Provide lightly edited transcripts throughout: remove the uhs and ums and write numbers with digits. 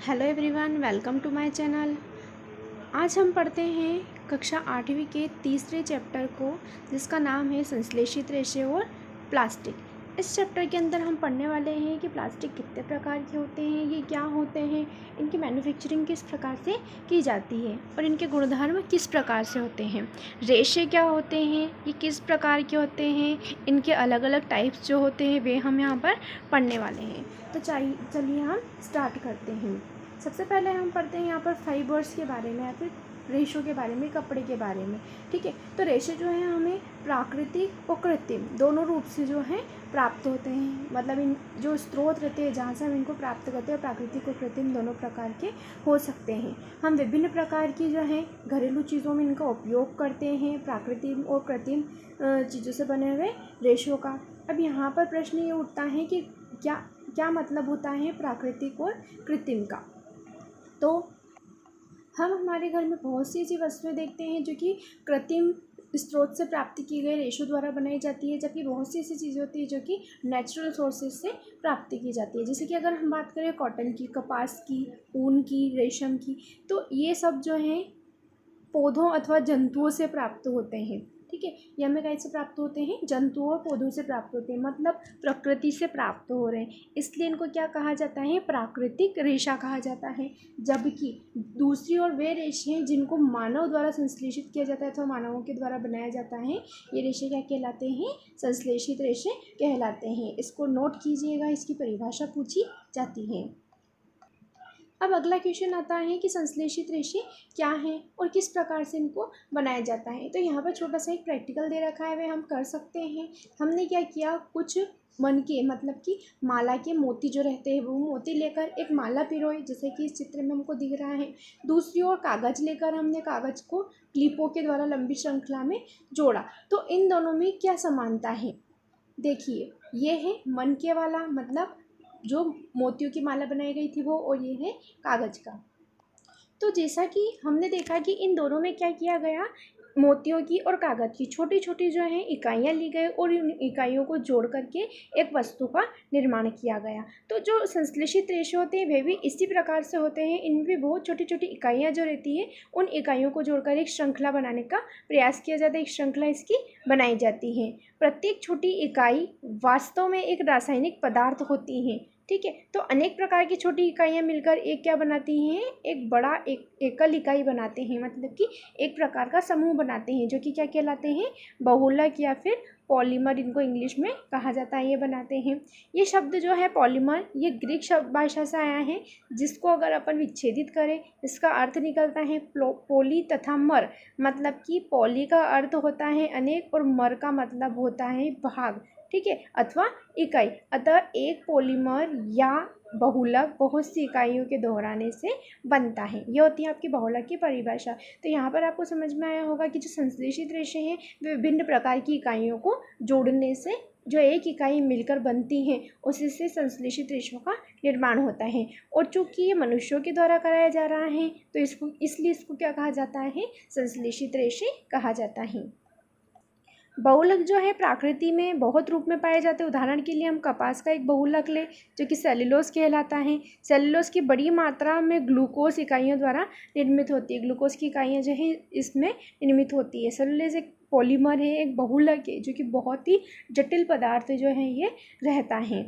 Hello everyone, welcome to my channel. आज हम पढ़ते हैं कक्षा 8वीं के तीसरे चैप्टर को, जिसका नाम है संश्लेषित रेशे और प्लास्टिक। इस चैप्टर के अंदर हम पढ़ने वाले हैं कि प्लास्टिक कितने प्रकार के होते हैं, ये क्या होते हैं, इनकी मैन्युफैक्चरिंग किस प्रकार से की जाती है और इनके गुणधर्म किस प्रकार से होते हैं। रेशे क्या होते हैं, ये किस प्रकार के होते हैं, इनके अलग अलग टाइप्स जो होते हैं वे हम यहाँ पर पढ़ने वाले हैं। तो चलिए हम स्टार्ट करते हैं। सबसे पहले हम पढ़ते हैं यहाँ पर फाइबर्स के बारे में या फिर रेशों के बारे में, कपड़े के बारे में। ठीक है, तो रेशे जो हैं हमें प्राकृतिक और कृत्रिम दोनों रूप से जो हैं प्राप्त होते हैं। मतलब इन जो स्रोत रहते हैं जहाँ से हम इनको प्राप्त करते हैं, प्राकृतिक और कृत्रिम दोनों प्रकार के हो सकते हैं। हम विभिन्न प्रकार की जो हैं घरेलू चीज़ों में इनका उपयोग करते हैं, प्राकृतिक और कृत्रिम चीज़ों से बने हुए रेशों का। अब यहाँ पर प्रश्न ये उठता है कि क्या क्या मतलब होता है प्राकृतिक और कृत्रिम का। तो हम हमारे घर में बहुत सी ऐसी वस्तुएं देखते हैं जो कि कृत्रिम स्रोत से प्राप्त की गए रेशों द्वारा बनाई जाती है, जबकि बहुत सी ऐसी चीज़ें होती है जो कि नेचुरल सोर्सेज से प्राप्त की जाती है। जैसे कि अगर हम बात करें कॉटन की, कपास की, ऊन की, रेशम की, तो ये सब जो हैं पौधों अथवा जंतुओं से प्राप्त होते हैं। ठीक है, ये हमें कैसे प्राप्त होते हैं, जंतुओं और पौधों से प्राप्त होते हैं, मतलब प्रकृति से प्राप्त हो रहे हैं, इसलिए इनको क्या कहा जाता है, प्राकृतिक रेशा कहा जाता है। जबकि दूसरी ओर वे रेशे हैं जिनको मानव द्वारा संश्लेषित किया जाता है अथवा मानवों के द्वारा बनाया जाता है, ये रेशे क्या कहलाते हैं, संश्लेषित रेशे कहलाते हैं। इसको नोट कीजिएगा, इसकी परिभाषा पूछी जाती है। अब अगला क्वेश्चन आता है कि संश्लेषित रेशे क्या हैं और किस प्रकार से इनको बनाया जाता है। तो यहाँ पर छोटा सा एक प्रैक्टिकल दे रखा है, वह हम कर सकते हैं। हमने क्या किया, कुछ मन के मतलब कि माला के मोती जो रहते हैं वो मोती लेकर एक माला पिरोई, जैसे कि इस चित्र में हमको दिख रहा है। दूसरी ओर कागज़ लेकर हमने कागज़ को क्लिपों के द्वारा लंबी श्रृंखला में जोड़ा। तो इन दोनों में क्या समानता है, देखिए, ये है मन के वाला, मतलब जो मोतियों की माला बनाई गई थी वो, और ये है कागज़ का। तो जैसा कि हमने देखा कि इन दोनों में क्या किया गया, मोतियों की और कागज़ की छोटी छोटी जो है इकाइयाँ ली गई और उन इकाइयों को जोड़ करके एक वस्तु का निर्माण किया गया। तो जो संश्लेषित रेशे होते हैं वे भी इसी प्रकार से होते हैं। इनमें भी बहुत छोटी छोटी इकाइयाँ जो रहती हैं उन इकाइयों को जोड़कर एक श्रृंखला बनाने का प्रयास किया जाता है, एक श्रृंखला इसकी बनाई जाती है। प्रत्येक छोटी इकाई वास्तव में एक रासायनिक पदार्थ होती है। ठीक है, तो अनेक प्रकार की छोटी इकाइयाँ मिलकर एक क्या बनाती हैं, एक बड़ा एकल इकाई बनाते हैं, मतलब कि एक प्रकार का समूह बनाते हैं, जो कि क्या कहलाते हैं, बहुलक या फिर पॉलीमर इनको इंग्लिश में कहा जाता है, ये बनाते हैं। ये शब्द जो है पॉलीमर, ये ग्रीक शब्द भाषा से आया है, जिसको अगर अपन विच्छेदित करें इसका अर्थ निकलता है पोली तथा मर। मतलब कि पॉली का अर्थ होता है अनेक और मर का मतलब होता है भाग, ठीक है, अथवा इकाई। अतः एक पॉलीमर या बहुलक बहुत सी इकाइयों के दोहराने से बनता है। ये होती है आपकी बहुलक की परिभाषा। तो यहाँ पर आपको समझ में आया होगा कि जो संश्लेषित रेशे हैं वे विभिन्न प्रकार की इकाइयों को जोड़ने से जो एक इकाई मिलकर बनती हैं उसी से संश्लेषित रेशों का निर्माण होता है। और चूँकि ये मनुष्यों के द्वारा कराया जा रहा है तो इसलिए इसको क्या कहा जाता है, संश्लेषित रेशे कहा जाता है। बहुलक जो है प्रकृति में बहुत रूप में पाए जाते हैं। उदाहरण के लिए हम कपास का एक बहुलक ले जो कि सेल्यूलोज कहलाता है। सेल्यूलोज की बड़ी मात्रा में ग्लूकोज इकाइयों द्वारा निर्मित होती है। ग्लूकोज की इकाइयाँ जो है इसमें निर्मित होती है। सेल्यूलोज एक पॉलीमर है, एक बहुलक है जो कि बहुत ही जटिल पदार्थ जो है ये रहता है।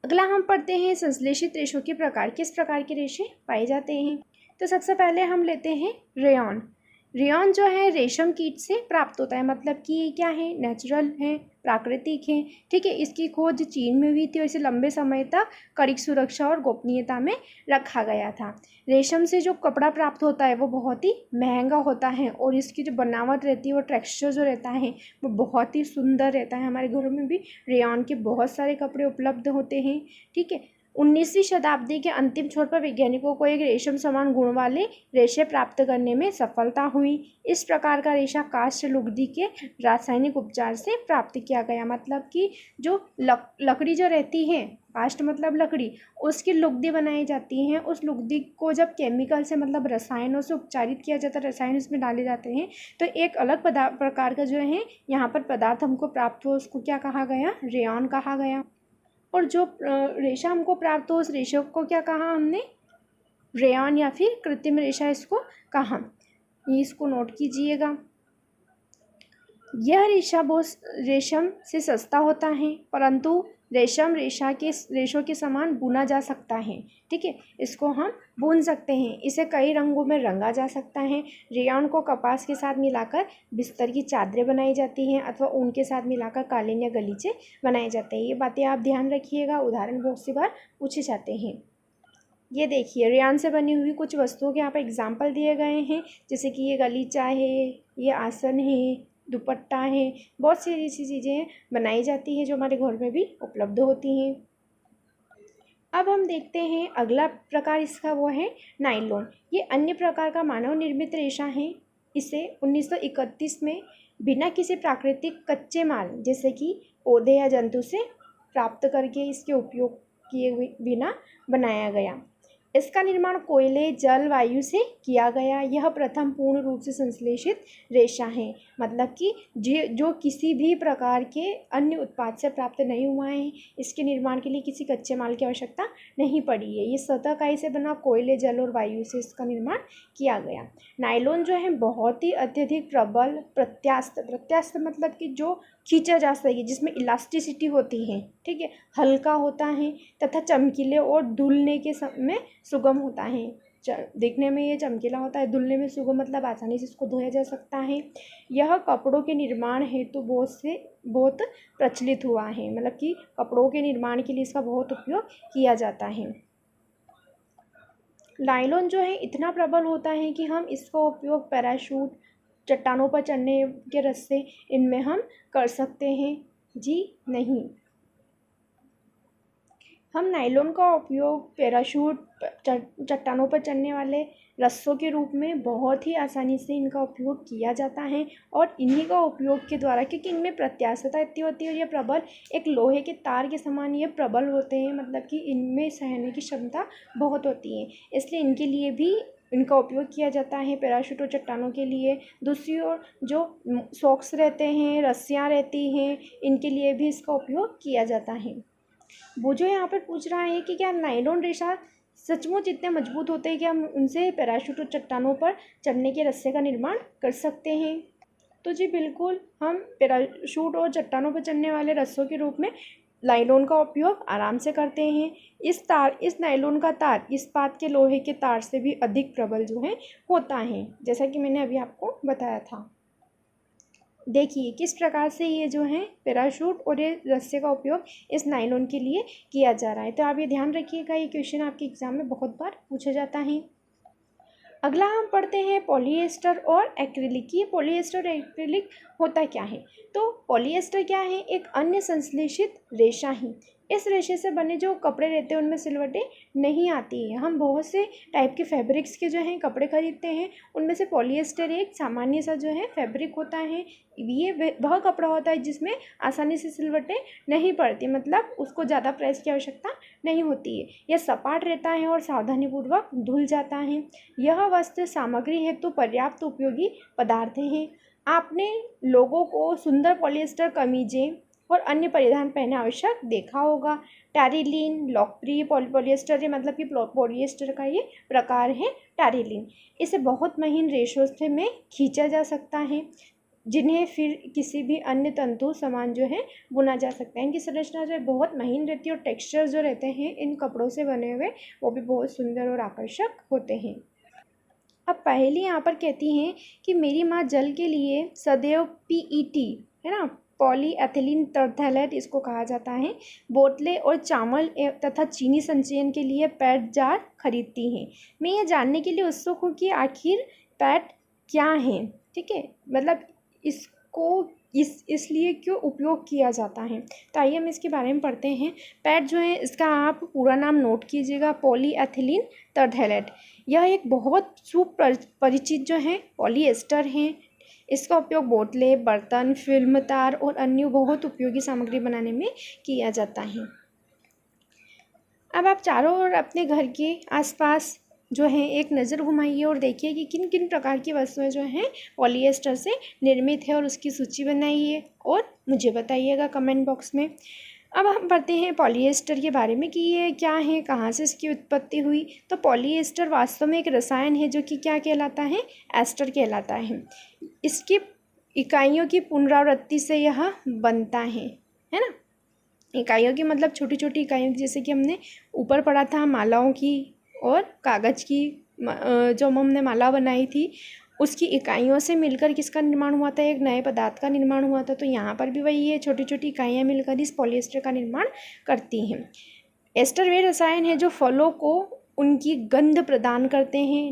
अगला हम पढ़ते हैं संश्लेषित रेशों के प्रकार, किस प्रकार के रेशे पाए जाते हैं। तो सबसे पहले हम लेते हैं रेयॉन। रेयॉन जो है रेशम कीट से प्राप्त होता है, मतलब कि क्या है, नेचुरल है, प्राकृतिक है। ठीक है, इसकी खोज चीन में हुई थी और इसे लंबे समय तक कड़ी सुरक्षा और गोपनीयता में रखा गया था। रेशम से जो कपड़ा प्राप्त होता है वो बहुत ही महंगा होता है और इसकी जो बनावट रहती है, वो टेक्सचर जो रहता है वो बहुत ही सुंदर रहता है। हमारे घरों में भी रेयॉन के बहुत सारे कपड़े उपलब्ध होते हैं। ठीक है, 19वीं शताब्दी के अंतिम छोर पर वैज्ञानिकों को एक रेशम समान गुण वाले रेशे प्राप्त करने में सफलता हुई। इस प्रकार का रेशा काष्ठ लुगदी के रासायनिक उपचार से प्राप्त किया गया। मतलब कि जो लकड़ी जो रहती है, काष्ठ मतलब लकड़ी, उसकी लुगदी बनाई जाती हैं। उस लुगदी को जब केमिकल से मतलब रसायनों से उपचारित किया जाता है, रसायन इसमें डाले जाते हैं, तो एक अलग प्रकार का जो है यहाँ पर पदार्थ हमको प्राप्त हो, उसको क्या कहा गया, रेयॉन कहा गया। और जो रेशा हमको प्राप्त हो उस रेशे को क्या कहा हमने, रेयॉन या फिर कृत्रिम रेशा इसको कहा। इसको नोट कीजिएगा। यह रेशा बहुत रेशम से सस्ता होता है, परंतु रेशम रेशों के समान बुना जा सकता है। ठीक है, इसको हम बुन सकते हैं। इसे कई रंगों में रंगा जा सकता है। रेयॉन को कपास के साथ मिलाकर बिस्तर की चादरें बनाई जाती हैं अथवा ऊन के साथ मिलाकर कालीन या गलीचे बनाए जाते हैं। ये बातें आप ध्यान रखिएगा, उदाहरण बहुत सी बार पूछे जाते हैं। ये देखिए, रेयॉन से बनी हुई कुछ वस्तुओं के यहाँ पर एग्जाम्पल दिए गए हैं, जैसे कि ये गलीचा है, ये आसन है, दुपट्टा है, बहुत सी ऐसी चीज़ें बनाई जाती हैं जो हमारे घर में भी उपलब्ध होती हैं। अब हम देखते हैं अगला प्रकार इसका, वो है नायलॉन। ये अन्य प्रकार का मानव निर्मित रेशा है। इसे 1931 में बिना किसी प्राकृतिक कच्चे माल जैसे कि पौधे या जंतु से प्राप्त करके इसके उपयोग किए बिना बनाया गया। इसका निर्माण कोयले, जल, वायु से किया गया। यह प्रथम पूर्ण रूप से संश्लेषित रेशा है, मतलब कि जो किसी भी प्रकार के अन्य उत्पाद से प्राप्त नहीं हुआ है। इसके निर्माण के लिए किसी कच्चे माल की आवश्यकता नहीं पड़ी है। ये स्वतः काई से बना, कोयले, जल और वायु से इसका निर्माण किया गया। नायलॉन जो है बहुत ही अत्यधिक प्रबल, प्रत्यास्थ मतलब कि जो खींचा जा सके, जिसमें इलास्टिसिटी होती है। ठीक है, हल्का होता है तथा चमकीले और धुलने के समय सुगम होता है। देखने में ये चमकीला होता है, धुलने में सुगम मतलब आसानी से इसको धोया जा सकता है। यह कपड़ों के निर्माण हेतु बहुत प्रचलित हुआ है, मतलब कि कपड़ों के निर्माण के लिए इसका बहुत उपयोग किया जाता है। नायलॉन जो है इतना प्रबल होता है कि हम इसका उपयोग पैराशूट, चट्टानों पर चढ़ने के रस्से, इनमें हम कर सकते हैं। जी नहीं, हम नायलॉन का उपयोग पैराशूट, चट्टानों पर चढ़ने वाले रस्सों के रूप में बहुत ही आसानी से इनका उपयोग किया जाता है। और इन्हीं का उपयोग के द्वारा, क्योंकि इनमें प्रत्यास्थता इतनी होती है और ये प्रबल एक लोहे के तार के समान ये प्रबल होते हैं, मतलब कि इनमें सहने की क्षमता बहुत होती है, इसलिए इनके लिए भी इनका उपयोग किया जाता है, पैराशूट और चट्टानों के लिए। दूसरी ओर जो सॉक्स रहते हैं, रस्सियाँ रहती हैं, इनके लिए भी इसका उपयोग किया जाता है। वो जो यहाँ पर पूछ रहा है कि क्या नायलॉन रेशा सचमुच इतने मजबूत होते हैं कि हम उनसे पैराशूट और चट्टानों पर चढ़ने के रस्से का निर्माण कर सकते हैं? तो जी बिल्कुल, हम पैराशूट और चट्टानों पर चढ़ने वाले रस्सों के रूप में नायलॉन का उपयोग आराम से करते हैं। इस नायलॉन का तार इस्पात के लोहे के तार से भी अधिक प्रबल जो है होता है, जैसा कि मैंने अभी आपको बताया था। देखिए किस प्रकार से ये जो है पैराशूट और ये रस्से का उपयोग इस नायलॉन के लिए किया जा रहा है। तो आप ये ध्यान रखिएगा, ये क्वेश्चन आपके एग्जाम में बहुत बार पूछा जाता है। अगला हम पढ़ते हैं पॉलीएस्टर और एक्रिलिक। ये पॉलीएस्टर और एक्रिलिक होता क्या है? तो पॉलीएस्टर क्या है? एक अन्य संश्लेषित रेशा है। इस रेशे से बने जो कपड़े रहते हैं उनमें सिलवटें नहीं आती हैं। हम बहुत से टाइप के फैब्रिक्स के जो हैं कपड़े खरीदते हैं, उनमें से पॉलीएस्टर एक सामान्य सा जो है फैब्रिक होता है। ये वह कपड़ा होता है जिसमें आसानी से सिलवटें नहीं पड़ती, मतलब उसको ज़्यादा प्रेस की आवश्यकता नहीं होती है। यह सपाट रहता है और सावधानीपूर्वक धुल जाता है। यह वस्त्र सामग्री हेतु पर्याप्त उपयोगी पदार्थ हैं। आपने लोगों को सुंदर पॉलीएस्टर कमीजें और अन्य परिधान पहने आवश्यक देखा होगा। टैरिलीन लोकप्रिय पॉलीएस्टर है, मतलब कि पॉलीएस्टर का ये प्रकार है टैरिलीन। इसे बहुत महीन रेशों से में खींचा जा सकता है, जिन्हें फिर किसी भी अन्य तंतु समान जो है बुना जा सकता है। इनकी संरचना जो है बहुत महीन रहती है और टेक्सचर जो रहते हैं इन कपड़ों से बने हुए वो भी बहुत सुंदर और आकर्षक होते हैं। अब पहेली यहाँ पर कहती हैं कि मेरी माँ जल के लिए सदैव PET है ना, पॉलीएथिलीन टरथैलेट इसको कहा जाता है, बोतलें और चावल तथा चीनी संचयन के लिए पैट जार खरीदती हैं। मैं ये जानने के लिए उत्सुक हूँ कि आखिर पैट क्या है। ठीक है, मतलब इसको इसलिए क्यों उपयोग किया जाता है। तो आइए हम इसके बारे में पढ़ते हैं। पैट जो है इसका आप पूरा नाम नोट कीजिएगा, पॉलीएथिलीन टरथैलेट। यह एक बहुत सुपरिचित जो है पॉलीएस्टर है। इसका उपयोग बोतलें, बर्तन, फिल्म तार और अन्य बहुत उपयोगी सामग्री बनाने में किया जाता है। अब आप चारों ओर अपने घर के आसपास जो है एक नज़र घुमाइए और देखिए कि किन किन प्रकार की वस्तुएं जो हैं पॉलीएस्टर से निर्मित है और उसकी सूची बनाइए और मुझे बताइएगा कमेंट बॉक्स में। अब हम पढ़ते हैं पॉलीएस्टर के बारे में कि ये क्या है, कहाँ से इसकी उत्पत्ति हुई। तो पॉलीएस्टर वास्तव में एक रसायन है जो कि क्या कहलाता है, एस्टर कहलाता है। इसकी इकाइयों की पुनरावृत्ति से यह बनता है ना। इकाइयों की मतलब छोटी छोटी इकाइयों की, जैसे कि हमने ऊपर पढ़ा था मालाओं की और कागज़ की, जो हमने माला बनाई थी उसकी इकाइयों से मिलकर किसका निर्माण हुआ था, एक नए पदार्थ का निर्माण हुआ था। तो यहाँ पर भी वही है, छोटी छोटी इकाइयाँ मिलकर इस पॉलीएस्टर का निर्माण करती हैं। एस्टर वे रसायन है जो फलों को उनकी गंध प्रदान करते हैं।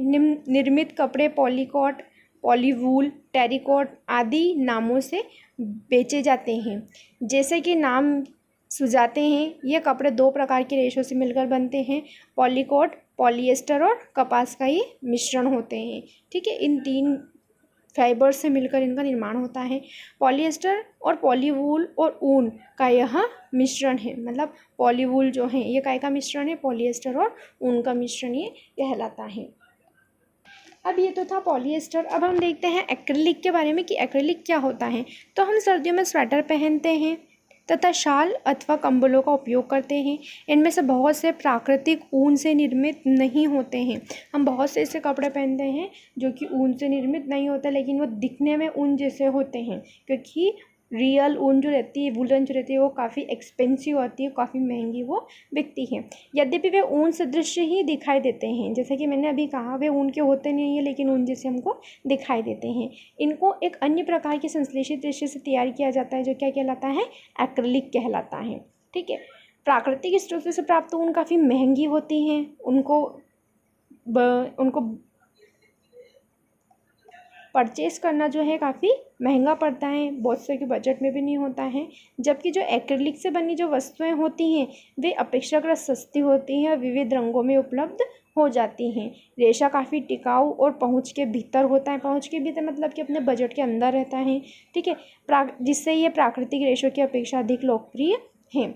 निर्मित कपड़े पॉलीकॉट, पॉलीवूल, टेरिकॉट आदि नामों से बेचे जाते हैं। जैसे कि नाम सुझाते हैं, ये कपड़े 2 प्रकार के रेशों से मिलकर बनते हैं, पॉलीकॉट, पॉलीएस्टर और कपास का ये मिश्रण होते हैं। ठीक है, इन 3 फाइबर से मिलकर इनका निर्माण होता है। पॉलीएस्टर और पॉलीवूल और ऊन का यह मिश्रण है, मतलब पॉलीवूल जो है ये काय का मिश्रण है, पॉलीएस्टर और ऊन का मिश्रण ये कहलाता है। अब ये तो था पॉलीएस्टर। अब हम देखते हैं एक्रिलिक के बारे में कि एक्रिलिक क्या होता है। तो हम सर्दियों में स्वेटर पहनते हैं तथा शाल अथवा कंबलों का उपयोग करते हैं। इनमें से बहुत से प्राकृतिक ऊन से निर्मित नहीं होते हैं। हम बहुत से ऐसे कपड़े पहनते हैं जो कि ऊन से निर्मित नहीं होते, लेकिन वो दिखने में ऊन जैसे होते हैं, क्योंकि रियल ऊन जो रहती है, वुलन जो रहती है, वो काफ़ी एक्सपेंसिव होती है, काफ़ी महंगी वो बिकती है। यद्यपि वे ऊन सदृश ही दिखाई देते हैं, जैसे कि मैंने अभी कहा वे ऊन के होते नहीं है, लेकिन ऊन जैसे हमको दिखाई देते हैं। इनको एक अन्य प्रकार के संश्लेषित रेशे से तैयार किया जाता है जो क्या कहलाता है, एक्रिलिक कहलाता है। ठीक है, प्राकृतिक स्रोतों से प्राप्त ऊन काफ़ी महंगी होती हैं, उनको परचेस करना जो है काफ़ी महंगा पड़ता है, बहुत से के बजट में भी नहीं होता है। जबकि जो एक्रिलिक से बनी जो वस्तुएं होती हैं वे अपेक्षाकृत सस्ती होती हैं और विविध रंगों में उपलब्ध हो जाती हैं। रेशा काफ़ी टिकाऊ और पहुंच के भीतर होता है। पहुंच के भीतर मतलब कि अपने बजट के अंदर रहता है। ठीक है, जिससे ये प्राकृतिक रेशों की अपेक्षा अधिक लोकप्रिय हैं,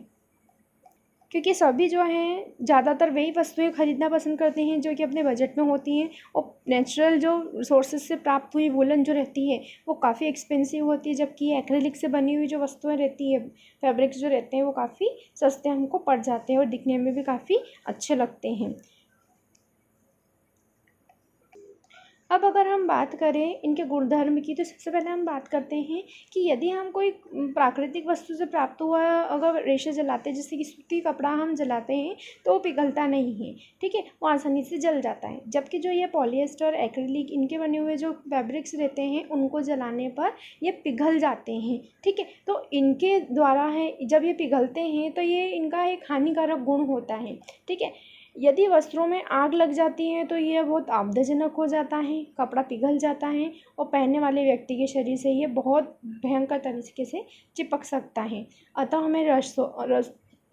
क्योंकि सभी जो हैं ज़्यादातर वही वस्तुएं खरीदना पसंद करते हैं जो कि अपने बजट में होती हैं, और नेचुरल जो सोर्सेज से प्राप्त हुई वुलन जो रहती है वो काफ़ी एक्सपेंसिव होती है, जबकि एक्रिलिक से बनी हुई जो वस्तुएं रहती है, फैब्रिक्स जो रहते हैं, वो काफ़ी सस्ते हमको पड़ जाते हैं और दिखने में भी काफ़ी अच्छे लगते हैं। अब अगर हम बात करें इनके गुणधर्म की, तो सबसे पहले हम बात करते हैं कि यदि हम कोई प्राकृतिक वस्तु से प्राप्त हुआ अगर रेशे जलाते हैं, जैसे कि सूती कपड़ा हम जलाते हैं तो वो पिघलता नहीं है। ठीक है, वो आसानी से जल जाता है। जबकि जो ये पॉलीएस्टर, एक्रिलिक, इनके बने हुए जो फैब्रिक्स रहते हैं उनको जलाने पर ये पिघल जाते हैं। ठीक है, तो इनके द्वारा है जब ये पिघलते हैं तो ये इनका एक हानिकारक गुण होता है। ठीक है, यदि वस्त्रों में आग लग जाती है तो यह बहुत आपदाजनक हो जाता है, कपड़ा पिघल जाता है और पहनने वाले व्यक्ति के शरीर से ये बहुत भयंकर तरीके से चिपक सकता है। अतः हमें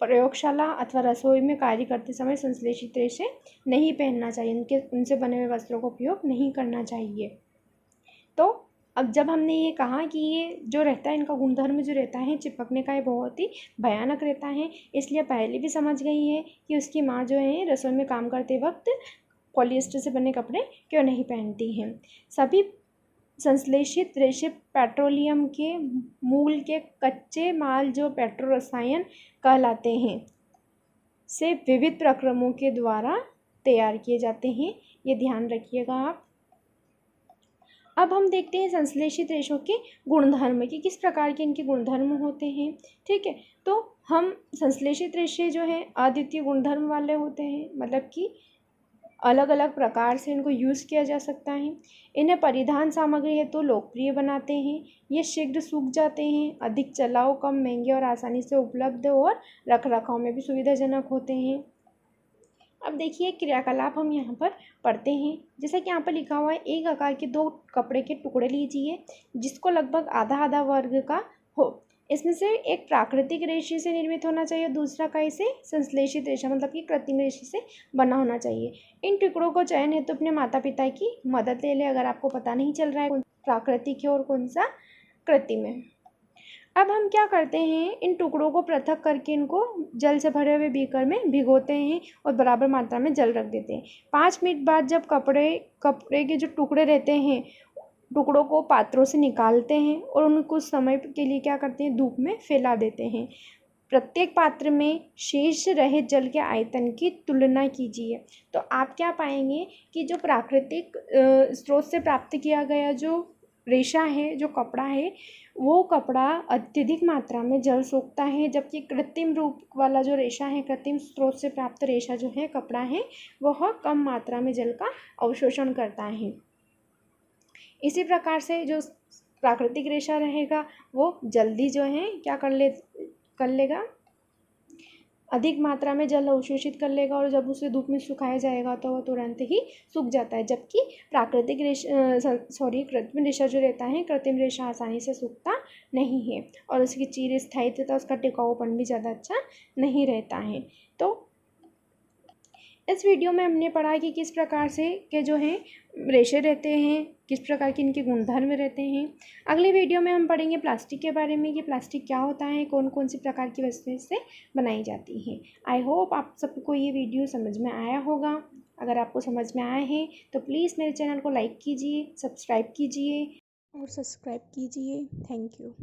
प्रयोगशाला अथवा रसोई में कार्य करते समय संश्लेषित रेशे नहीं पहनना चाहिए, उनसे बने हुए वस्त्रों का उपयोग नहीं करना चाहिए। तो अब जब हमने ये कहा कि ये जो रहता है इनका गुणधर्म जो रहता है चिपकने का, ये बहुत ही भयानक रहता है, इसलिए पहले भी समझ गई है कि उसकी माँ जो है रसोई में काम करते वक्त पॉलीएस्टर से बने कपड़े क्यों नहीं पहनती हैं। सभी संश्लेषित रेशे पेट्रोलियम के मूल के कच्चे माल जो पेट्रो रसायन कहलाते हैं से विविध प्रक्रमों के द्वारा तैयार किए जाते हैं, ये ध्यान रखिएगा आप। अब हम देखते हैं संश्लेषित रेशों के गुणधर्म की, किस प्रकार के इनके गुणधर्म होते हैं। ठीक है, तो हम संश्लेषित रेशे जो हैं अद्वितीय गुणधर्म वाले होते हैं, मतलब कि अलग अलग प्रकार से इनको यूज़ किया जा सकता है। इन्हें परिधान सामग्री हेतु तो लोकप्रिय बनाते हैं। ये शीघ्र सूख जाते हैं, अधिक चलाऊ, कम महंगे और आसानी से उपलब्ध और रख रखाव में भी सुविधाजनक होते हैं। अब देखिए क्रियाकलाप हम यहाँ पर पढ़ते हैं, जैसा कि यहाँ पर लिखा हुआ है, एक आकार के 2 कपड़े के टुकड़े लीजिए जिसको लगभग आधा आधा वर्ग का हो। इसमें से एक प्राकृतिक रेशे से निर्मित होना चाहिए, दूसरा कैसे संश्लेषित रेशा मतलब कि कृत्रिम रेशे से बना होना चाहिए। इन टुकड़ों को चयन हेतु अपने माता पिता की मदद ले लें अगर आपको पता नहीं चल रहा है कौन प्राकृतिक है और कौन सा कृत्रिम है। अब हम क्या करते हैं, इन टुकड़ों को पृथक करके इनको जल से भरे हुए बीकर में भिगोते हैं और बराबर मात्रा में जल रख देते हैं। 5 मिनट बाद जब कपड़े के जो टुकड़े रहते हैं टुकड़ों को पात्रों से निकालते हैं और उनको कुछ समय के लिए क्या करते हैं, धूप में फैला देते हैं। प्रत्येक पात्र में शेष रहित जल के आयतन की तुलना कीजिए। तो आप क्या पाएंगे कि जो प्राकृतिक स्रोत से प्राप्त किया गया जो रेशा है, जो कपड़ा है, वो कपड़ा अत्यधिक मात्रा में जल सोखता है, जबकि कृत्रिम रूप वाला जो रेशा है, कृत्रिम स्रोत से प्राप्त रेशा जो है, कपड़ा है, वह कम मात्रा में जल का अवशोषण करता है। इसी प्रकार से जो प्राकृतिक रेशा रहेगा वो जल्दी जो है क्या कर लेगा, अधिक मात्रा में जल अवशोषित कर लेगा, और जब उसे धूप में सुखाया जाएगा तो वह तुरंत ही सूख जाता है। जबकि कृत्रिम रेशा जो रहता है, कृत्रिम रेशा आसानी से सूखता नहीं है और उसकी चिर स्थायित्व तथा उसका टिकाऊपन भी ज़्यादा अच्छा नहीं रहता है। तो इस वीडियो में हमने पढ़ा कि किस प्रकार से के जो हैं रेशे रहते हैं, किस प्रकार के इनके गुणधर्म रहते हैं। अगले वीडियो में हम पढ़ेंगे प्लास्टिक के बारे में कि प्लास्टिक क्या होता है, कौन कौन सी प्रकार की वस्तुएं इससे बनाई जाती हैं। आई होप आप सबको ये वीडियो समझ में आया होगा। अगर आपको समझ में आया है तो प्लीज़ मेरे चैनल को लाइक कीजिए, सब्सक्राइब कीजिए। Thank you.